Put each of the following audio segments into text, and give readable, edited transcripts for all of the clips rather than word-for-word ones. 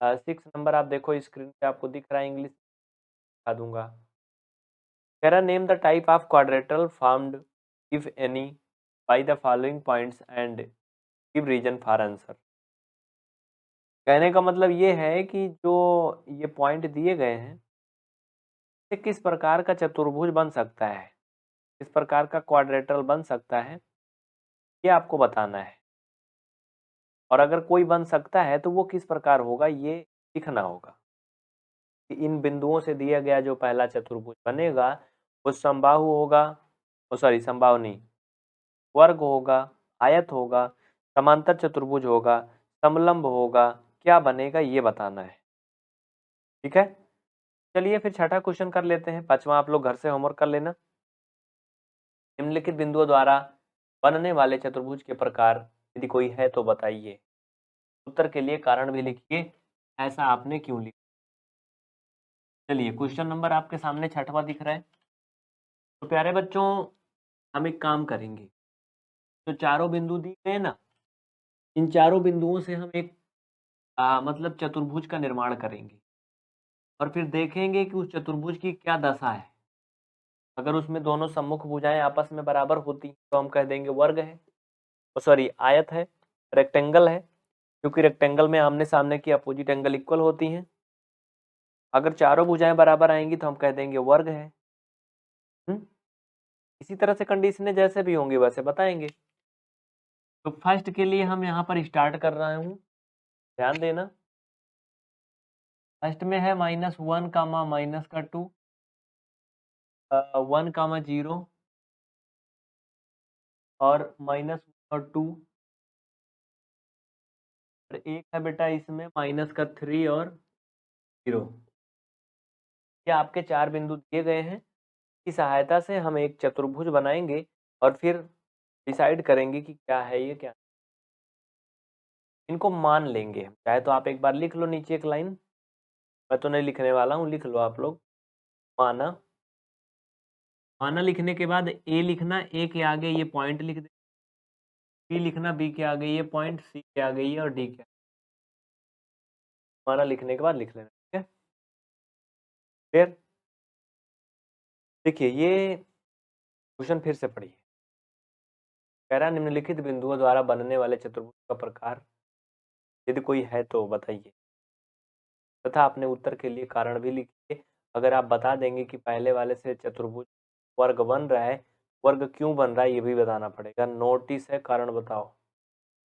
6 number आप देखो screen पे आपको दिख रहा है, इंग्लिश दिखा दूंगा। कह रहा name the type of quadrilateral formed if any by the following points and give reason for answer. कहने का मतलब ये है कि जो ये पॉइंट दिए गए हैं, ये किस प्रकार का चतुर्भुज बन सकता है, किस प्रकार का क्वाड्रेटरल बन सकता है, ये आपको बताना है। और अगर कोई बन सकता है तो वो किस प्रकार होगा ये लिखना होगा कि इन बिंदुओं से दिया गया जो पहला चतुर्भुज बनेगा वो समबाहु होगा, सॉरी समबाहु नहीं, वर्ग होगा, आयत होगा, समांतर चतुर्भुज होगा, समलंब होगा, क्या बनेगा ये बताना है। ठीक है, चलिए फिर छठा क्वेश्चन कर लेते हैं। पांचवा आप लोग घर से होमवर्क कर लेना। निम्नलिखित बिंदुओं द्वारा बनने वाले चतुर्भुज के प्रकार यदि कोई है तो बताइए। उत्तर के लिए कारण भी लिखिए, ऐसा आपने क्यों लिखा। चलिए क्वेश्चन नंबर आपके सामने छठवां दिख रहा है। तो प्यारे बच्चों, हम एक काम करेंगे, तो चारों बिंदु दिए गए ना, इन चारों बिंदुओं से हम एक मतलब चतुर्भुज का निर्माण करेंगे और फिर देखेंगे कि उस चतुर्भुज की क्या दशा है। अगर उसमें दोनों सम्मुख भुजाएं आपस में बराबर होती तो हम कह देंगे वर्ग है, सॉरी आयत है, रेक्टेंगल है, क्योंकि रेक्टेंगल में आमने सामने की अपोजिट एंगल इक्वल होती हैं। अगर चारों भुजाएं बराबर आएंगी तो हम कह देंगे वर्ग है। इसी तरह से कंडीशनें जैसे भी होंगी वैसे बताएंगे। तो फर्स्ट के लिए हम यहाँ पर स्टार्ट कर रहा हूँ, ध्यान देना। फर्स्ट में है -1 कामा माइनस का 2, 1 कामा 0 और माइनस और 2, और एक है बेटा इसमें माइनस का 3 और 0। ये आपके चार बिंदु दिए गए हैं, की सहायता से हम एक चतुर्भुज बनाएंगे और फिर डिसाइड करेंगे कि क्या है ये क्या। इनको मान लेंगे, चाहे तो आप एक बार लिख लो नीचे एक लाइन, मैं तो नहीं लिखने वाला हूँ, लिख लो आप लोग। माना, माना लिखने के बाद ए लिखना, ए के आगे ये पॉइंट लिख दे, बी लिखना, बी के आगे ये पॉइंट, सी के आगे ये और डी के। माना लिखने के बाद लिख लेना, ठीक है। फिर देखिए ये क्वेश्चन फिर से पढ़िए। कह रहा निम्नलिखित बिंदुओं द्वारा बनने वाले चतुर्भुज का प्रकार यदि कोई है तो बताइए, तथा अपने उत्तर के लिए कारण भी लिखिए। अगर आप बता देंगे कि पहले वाले से चतुर्भुज वर्ग बन रहा है, वर्ग क्यों बन रहा है ये भी बताना पड़ेगा। नोटिस है, कारण बताओ।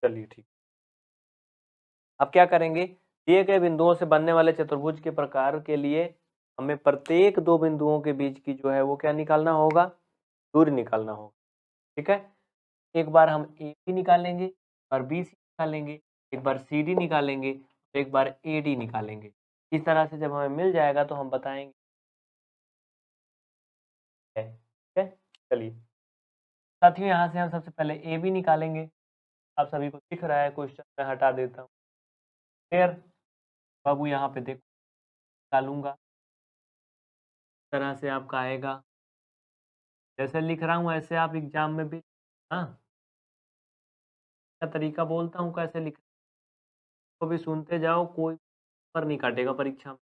चलिए ठीक, अब क्या करेंगे, दिए गए बिंदुओं से बनने वाले चतुर्भुज के प्रकार के लिए हमें प्रत्येक दो बिंदुओं के बीच की जो है वो क्या निकालना होगा, दूरी निकालना होगा। ठीक है, एक बार हम ए बी निकालेंगे, एक बार बी सी निकालेंगे, एक बार सी डी निकालेंगे, एक बार ए डी निकालेंगे। इस तरह से जब हमें मिल जाएगा तो हम बताएंगे। ठीक है, चलिए साथियों, यहाँ से हम सबसे पहले ए बी निकालेंगे। आप सभी को दिख रहा है क्वेश्चन, मैं हटा देता हूँ। फिर बाबू यहाँ पे देखो निकालूंगा, इस तरह से आपका आएगा। जैसे लिख रहा हूँ ऐसे आप एग्जाम में भी, हाँ, का तरीका बोलता हूँ कैसे लिख, को भी सुनते जाओ, कोई पर नहीं काटेगा परीक्षा में।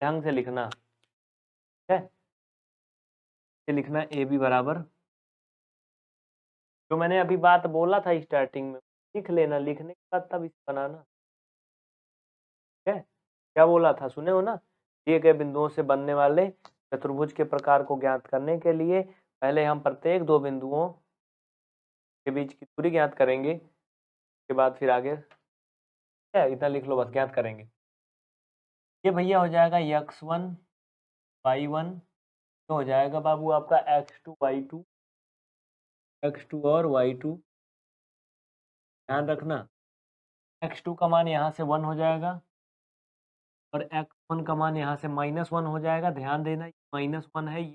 ढंग से लिखना है, ये लिखना ए बी बराबर, जो मैंने अभी बात बोला था स्टार्टिंग में लिख लेना, लिखने के बाद तब इसे बनाना। ठीक है, क्या बोला था सुने हो ना, दिए गए बिंदुओं से बनने वाले चतुर्भुज के प्रकार को ज्ञात करने के लिए पहले हम प्रत्येक दो बिंदुओं के बीच की दूरी ज्ञात करेंगे, उसके बाद फिर आगे क्या इतना लिख लो बस, ज्ञात करेंगे। ये भैया हो जाएगा x1 y1, तो हो जाएगा बाबू आपका x2 y2, x2 और y2। ध्यान रखना x2 का मान यहाँ से 1 हो जाएगा और x1 का मान यहाँ से -1 हो जाएगा। ध्यान देना -1 है,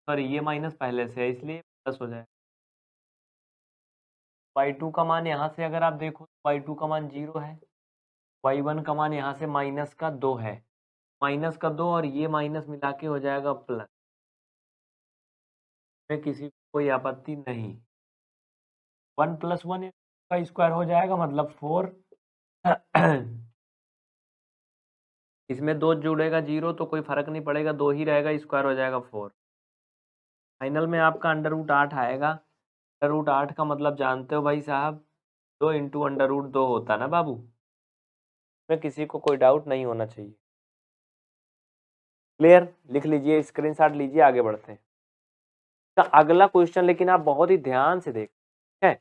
सॉरी ये माइनस पहले से है इसलिए प्लस हो जाएगा। y2 का मान यहाँ से अगर आप देखो तो y2 का मान 0 है, y1 का मान यहाँ से माइनस का 2 है, माइनस का 2 और ये माइनस मिला के हो जाएगा प्लस, में किसी को कोई आपत्ति नहीं। 1 + 1 का स्क्वायर हो जाएगा मतलब 4 इसमें 2 जुड़ेगा 0 तो कोई फ़र्क नहीं पड़ेगा, 2 ही रहेगा, स्क्वायर हो जाएगा 4। फाइनल में आपका √8 आएगा। √8 का मतलब जानते हो भाई साहब, 2 इंटू √2 होता है ना बाबू। इसमें किसी को कोई डाउट नहीं होना चाहिए। क्लियर? लिख लीजिए, स्क्रीनशॉट लीजिए, आगे बढ़ते हैं। तो अगला क्वेश्चन लेकिन आप बहुत ही ध्यान से देख, ठीक है?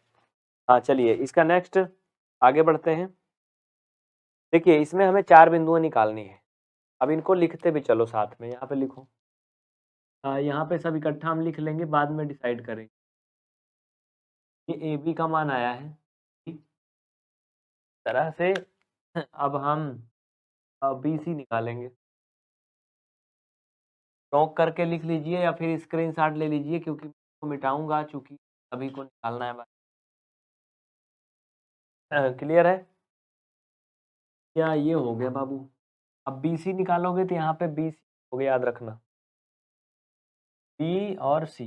हाँ चलिए, इसका नेक्स्ट आगे बढ़ते हैं। देखिए इसमें हमें 4 बिंदुएं निकालनी है। अब इनको लिखते भी चलो साथ में, यहाँ पे लिखो। यहाँ पे सब इकट्ठा हम लिख लेंगे, बाद में डिसाइड करेंगे। ये ए बी का मान आया है, इस तरह से। अब हम बी सी निकालेंगे। नोट करके लिख लीजिए या फिर स्क्रीनशॉट ले लीजिए, क्योंकि मैं मिटाऊंगा, चूंकि सभी को निकालना है। क्लियर है? क्या ये हो गया बाबू? अब बी सी निकालोगे तो यहाँ पे बी सी हो गया, याद रखना, बी और सी।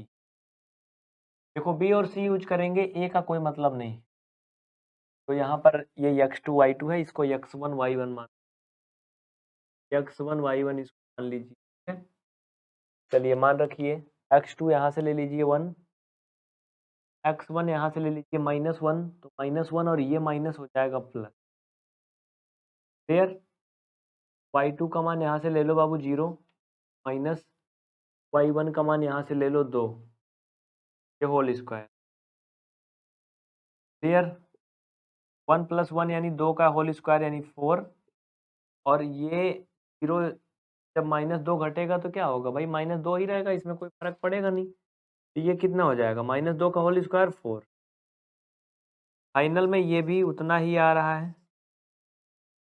देखो बी और सी यूज करेंगे, ए का कोई मतलब नहीं। तो यहाँ पर ये x2 y2 है, इसको x1 y1 मान, x1 y1 इसको मान लीजिए, ठीक है? चलिए मान रखिए, x2 यहाँ से ले लीजिए 1, x1 यहाँ से ले लीजिए -1, तो -1 और ये माइनस हो जाएगा प्लस। क्लियर? y2 का मान यहाँ से ले लो बाबू 0, माइनस y1 का मान यहाँ से ले लो 2, ये होल स्क्वायर। क्लियर? 1 + 1 यानी 2 का होल स्क्वायर यानी 4, और ये 0 जब -2 घटेगा तो क्या होगा भाई, -2 ही रहेगा, इसमें कोई फर्क पड़ेगा नहीं। तो ये कितना हो जाएगा, -2 का होल स्क्वायर 4। फाइनल में ये भी उतना ही आ रहा है,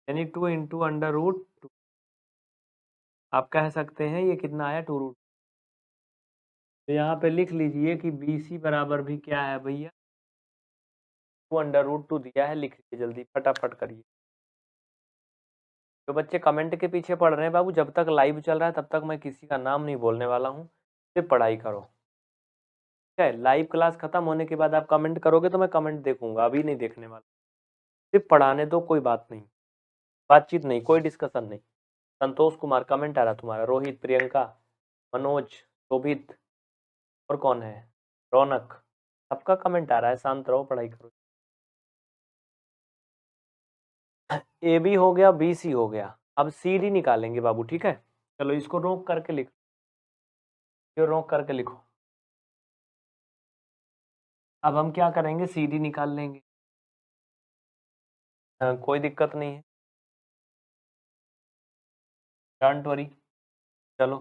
यानी 2 इंटू √2। आप कह सकते हैं ये कितना आया, 2√। तो यहाँ पे लिख लीजिए कि बी सी बराबर भी क्या है भैया, 2 √2 दिया है। लिख लीजिए जल्दी, फटाफट करिए। जो बच्चे कमेंट के पीछे पढ़ रहे हैं बाबू, जब तक लाइव चल रहा है तब तक मैं किसी का नाम नहीं बोलने वाला हूँ, सिर्फ पढ़ाई करो, ठीक है? लाइव क्लास खत्म होने के बाद आप कमेंट करोगे तो मैं कमेंट देखूंगा, अभी नहीं देखने वाला। सिर्फ पढ़ाने दो, कोई बात नहीं, बातचीत नहीं, कोई डिस्कशन नहीं। संतोष कुमार कमेंट आ रहा तुम्हारा, रोहित, प्रियंका, मनोज, शोभित, और कौन है, रौनक, सबका कमेंट आ रहा है। शांत रहो, पढ़ाई करो। ए बी हो गया, बी सी हो गया, अब सी डी निकालेंगे बाबू, ठीक है? चलो इसको रोक करके लिखो, ये रोक करके लिखो। अब हम क्या करेंगे, सी डी निकाल लेंगे। कोई दिक्कत नहीं है, डोंट वरी। चलो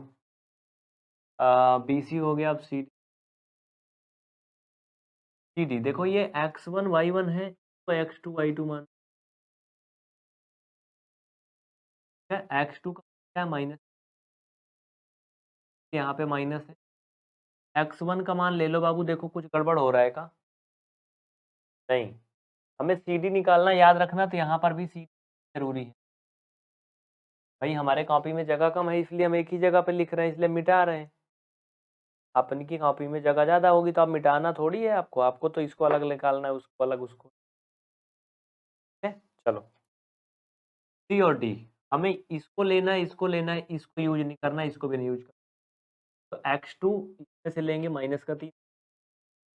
बी सी हो गया, अब सी सी डी। देखो ये x1 y1 है, तो x2 y2 मान, x2 का क्या है, माइनस, यहाँ पे माइनस है। x1 का मान ले लो बाबू, देखो कुछ गड़बड़ हो रहा है का, नहीं। हमें सी डी निकालना, याद रखना, तो यहाँ पर भी सी जरूरी है भाई। हमारे कॉपी में जगह कम है, इसलिए हम एक ही जगह पे लिख रहे हैं, इसलिए मिटा रहे हैं। अपन की कॉपी में जगह ज़्यादा होगी तो आप मिटाना थोड़ी है आपको, आपको तो इसको अलग निकालना है, उसको अलग, उसको, ठीक है? चलो सी और डी, हमें इसको लेना है, इसको लेना है, इसको यूज नहीं करना, इसको भी नहीं यूज करना। तो x2 इसमें से लेंगे -3,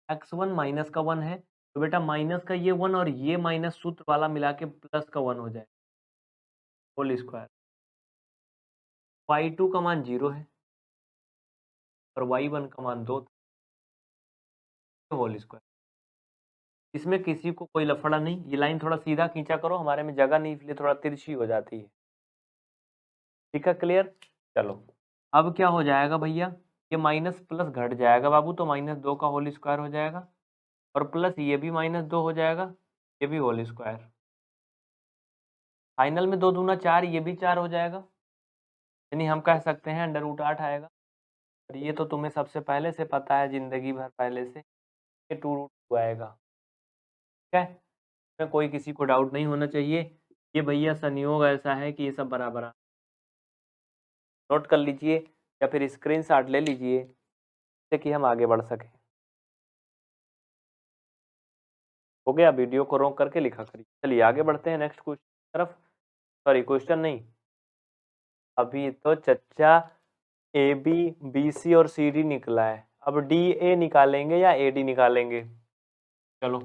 x1 -1 है, तो बेटा माइनस का ये 1 और ये माइनस सूत्र वाला मिला के प्लस का 1 हो जाए, होल स्क्वायर। y2 का मान 0 है और y1 का मान 2 था, होल स्क्वायर। इसमें किसी को कोई लफड़ा नहीं, ये लाइन थोड़ा सीधा खींचा करो, हमारे में जगह नहीं इसलिए थोड़ा तिरछी हो जाती है, ठीक है? क्लियर? चलो अब क्या हो जाएगा भैया, ये माइनस प्लस घट जाएगा बाबू, तो -2 का होल स्क्वायर हो जाएगा, और प्लस ये भी -2 हो जाएगा, ये भी होल स्क्वायर। फाइनल में 2 दूना 4, ये भी 4 हो जाएगा, यानी हम कह सकते हैं √8 आएगा। और ये तो तुम्हें सबसे पहले से पता है, जिंदगी भर पहले से, ये 2√2 आएगा, ठीक है? इसमें कोई किसी को डाउट नहीं होना चाहिए। ये भैया संयोग ऐसा है कि ये सब बराबर आ, नोट कर लीजिए या फिर स्क्रीनशॉट ले लीजिए, जिससे कि हम आगे बढ़ सकें। हो गया, वीडियो को रोक करके लिखा करिए। चलिए आगे बढ़ते हैं नेक्स्ट क्वेश्चन की तरफ, सॉरी क्वेश्चन नहीं, अभी तो चच्चा ए बी बी सी और सी डी निकला है, अब डी ए निकालेंगे या ए डी निकालेंगे? चलो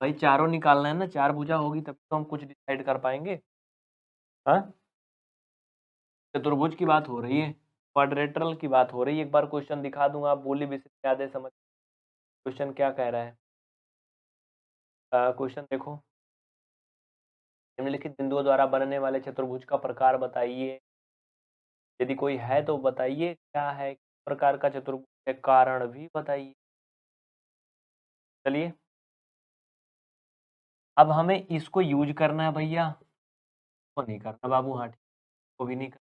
भाई चारों निकालना है ना, चार भुजा होगी तब तो हम कुछ डिसाइड कर पाएंगे। हाँ चतुर्भुज की बात हो रही है, क्वाड्रेटरल की बात हो रही है। एक बार क्वेश्चन दिखा दूंगा, आप बोली भी याद है, समझ क्वेश्चन क्या कह रहा है। क्वेश्चन देखो, निम्नलिखित बिंदुओं द्वारा बनने वाले चतुर्भुज का प्रकार बताइए। यदि कोई है तो बताइए क्या है, किस प्रकार का चतुर्भुज है, कारण भी बताइए। चलिए अब हमें इसको यूज करना है भैया, तो नहीं करना बाबू, हाँ ठीक, को भी नहीं करना।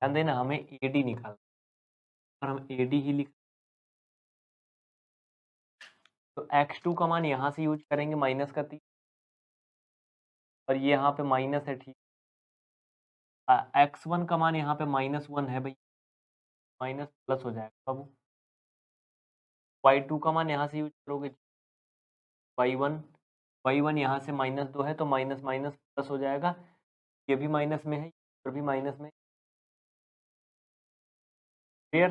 ध्यान देना, हमें ए डी निकालना, और हम ए डी ही लिख, तो x2 का मान यहाँ से यूज करेंगे माइनस का 3, और ये यहाँ पे माइनस है, ठीक। x1 का मान यहाँ पे -1 है भाई, माइनस प्लस हो जाएगा बाबू। y2 का मान यहाँ से यूज करोगे, y1 यहाँ से -2 है तो माइनस माइनस प्लस हो जाएगा, ये भी माइनस में है और भी माइनस में। क्लियर,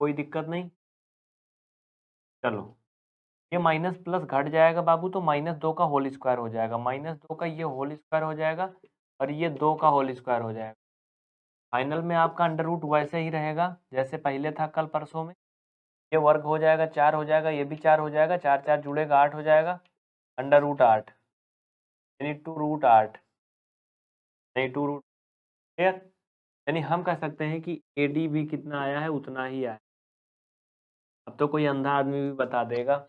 कोई दिक्कत नहीं। चलो ये माइनस प्लस घट जाएगा बाबू, तो -2 का होल स्क्वायर हो जाएगा, -2 का ये होल स्क्वायर हो जाएगा, और ये 2 का होल स्क्वायर हो जाएगा। फाइनल में आपका अंडर रूट वैसे ही रहेगा जैसे पहले था कल परसों में, ये वर्ग हो जाएगा, 4 हो जाएगा, ये भी 4 हो जाएगा, 4 4 जुड़ेगा 8 हो जाएगा, अंडर रूट 8 यानी 2√8, नहीं 2 रूट। क्लियर, यानी हम कह सकते हैं कि ए डी भी कितना आया है, उतना ही आया। अब तो कोई अंधा आदमी भी बता देगा,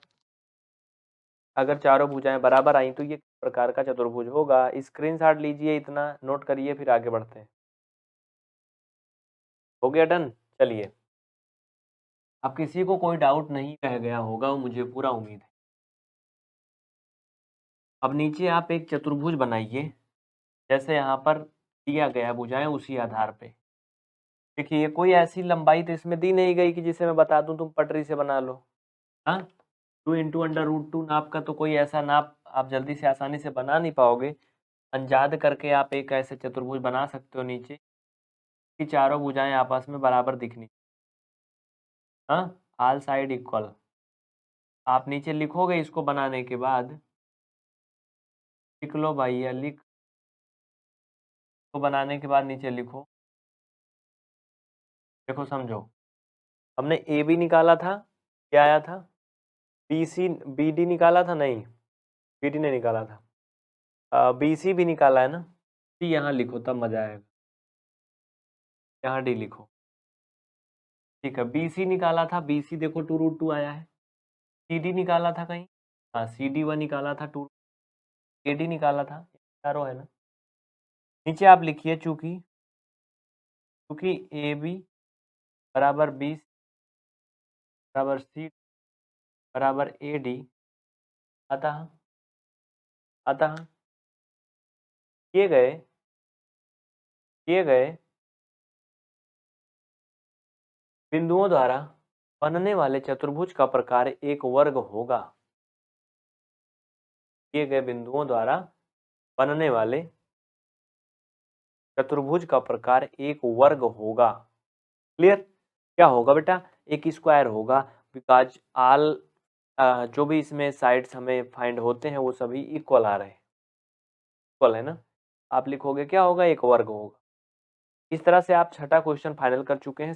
अगर चारों भुजाएं बराबर आई तो ये किस प्रकार का चतुर्भुज होगा। स्क्रीनशॉट लीजिए, इतना नोट करिए, फिर आगे बढ़ते हैं। हो गया डन। चलिए अब किसी को कोई डाउट नहीं रह गया होगा, मुझे पूरा उम्मीद है। अब नीचे आप एक चतुर्भुज बनाइए, जैसे यहाँ पर दिया गया भुजाएं उसी आधार पे। देखिए कोई ऐसी लंबाई तो इसमें दी नहीं गई कि जिसे मैं बता दूं तुम पटरी से बना लो। हाँ 2 इंटू अंडर रूट 2 नाप का तो कोई ऐसा नाप आप जल्दी से आसानी से बना नहीं पाओगे। अंजाद करके आप एक ऐसे चतुर्भुज बना सकते हो नीचे कि चारों भुजाएं आपस में बराबर दिखनी। हाँ ऑल साइड इक्वल, आप नीचे लिखोगे इसको बनाने के बाद, लिख लो भैया, लिख को बनाने के बाद नीचे लिखो। देखो समझो, हमने ए बी निकाला था, क्या आया था, बी सी बी डी निकाला था, नहीं बी डी ने निकाला था, बी सी भी निकाला है ना, डी यहाँ लिखो तब मजा आएगा, यहाँ डी लिखो। ठीक है, बी सी निकाला था, बी सी देखो 2√2 आया है। सी डी निकाला था कहीं, हाँ सी डी 1 निकाला था, 2 ए डी निकाला था, चारों है ना। नीचे आप लिखिए चूंकि चूंकि ए बी बराबर बी बराबर सी बराबर ए डी, अतः अतः किए गए बिंदुओं द्वारा बनने वाले चतुर्भुज का प्रकार एक वर्ग होगा। किए गए बिंदुओं द्वारा बनने वाले चतुर्भुज का प्रकार एक वर्ग होगा। क्लियर, क्या होगा बेटा, एक स्क्वायर होगा, बिकॉज ऑल जो भी इसमें साइड्स हमें फाइंड होते हैं वो सभी इक्वल आ रहे हैं, इक्वल है ना। आप लिखोगे क्या होगा, एक वर्ग होगा। इस तरह से आप छठा क्वेश्चन फाइनल कर चुके हैं।